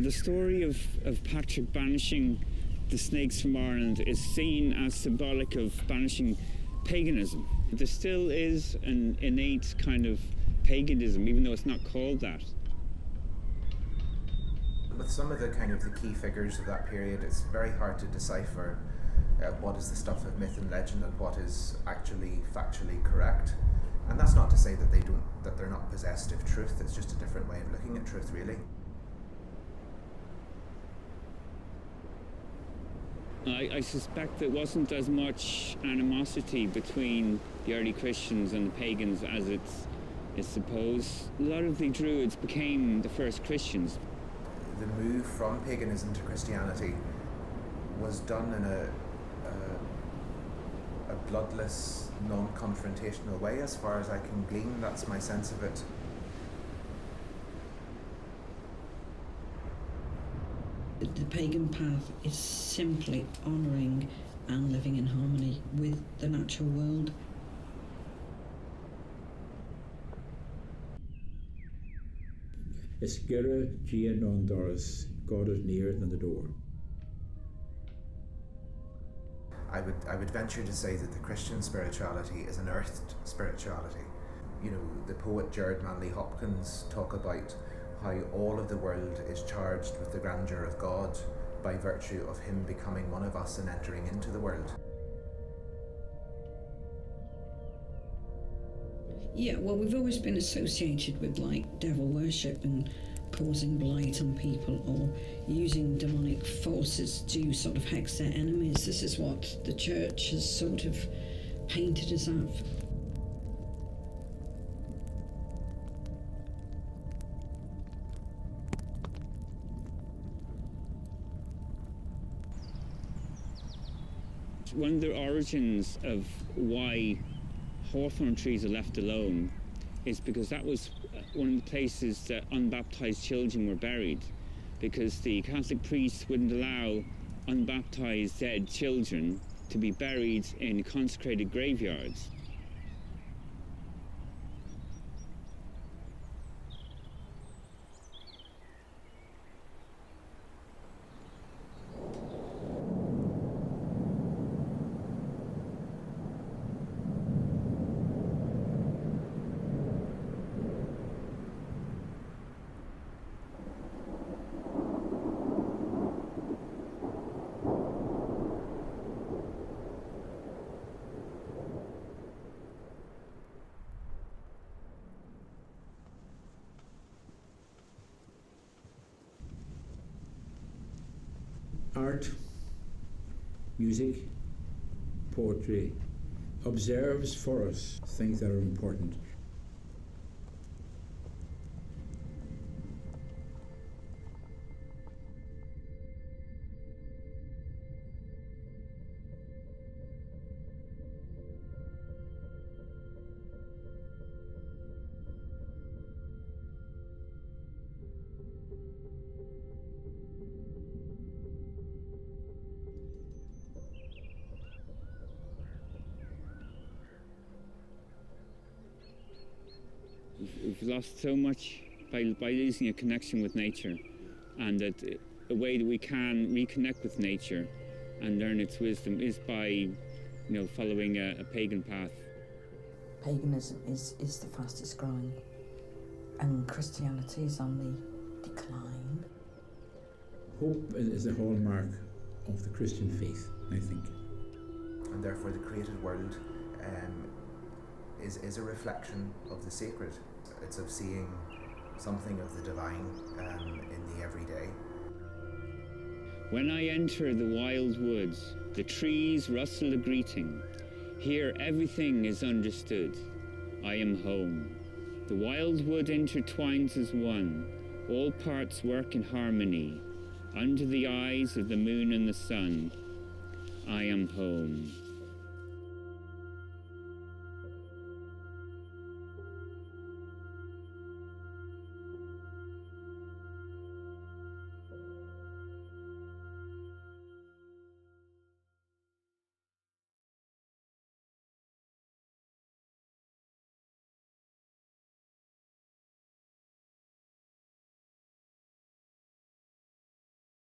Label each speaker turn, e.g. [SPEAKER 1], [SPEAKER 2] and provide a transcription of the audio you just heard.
[SPEAKER 1] The story of Patrick banishing the snakes from Ireland is seen as symbolic of banishing paganism. There still is an innate kind of paganism, even though it's not called that.
[SPEAKER 2] With some of the key figures of that period, it's very hard to decipher what is the stuff of myth and legend and what is actually factually correct. And that's not to say that they're not possessed of truth. It's just a different way of looking at truth, really.
[SPEAKER 1] I suspect there wasn't as much animosity between the early Christians and the pagans as it's supposed. A lot of the Druids became the first Christians.
[SPEAKER 2] The move from paganism to Christianity was done in a bloodless, non-confrontational way, as far as I can glean. That's my sense of it.
[SPEAKER 3] The pagan path is simply honouring and living in harmony with the natural world.
[SPEAKER 4] Isgera Gia non Doris, God is nearer than the door.
[SPEAKER 2] I would venture to say that the Christian spirituality is an earthed spirituality. You know, the poet Gerard Manley Hopkins talk about how all of the world is charged with the grandeur of God by virtue of him becoming one of us and entering into the world.
[SPEAKER 3] Yeah, well, we've always been associated with devil worship and causing blight on people or using demonic forces to sort of hex their enemies. This is what the church has sort of painted us up.
[SPEAKER 1] One of the origins of why hawthorn trees are left alone is because that was one of the places that unbaptized children were buried, because the Catholic priests wouldn't allow unbaptized dead children to be buried in consecrated graveyards.
[SPEAKER 4] Art, music, poetry observes for us things that are important.
[SPEAKER 1] We've lost so much by losing a connection with nature, and that a way that we can reconnect with nature and learn its wisdom is by, following a pagan path.
[SPEAKER 5] Paganism is the fastest growing, and Christianity is on the decline.
[SPEAKER 4] Hope is the hallmark of the Christian faith, I think.
[SPEAKER 2] And therefore the created world is a reflection of the sacred. It's of seeing something of the divine in the everyday.
[SPEAKER 1] When I enter the wild woods, the trees rustle a greeting. Here everything is understood. I am home. The wild wood intertwines as one. All parts work in harmony. Under the eyes of the moon and the sun, I am home.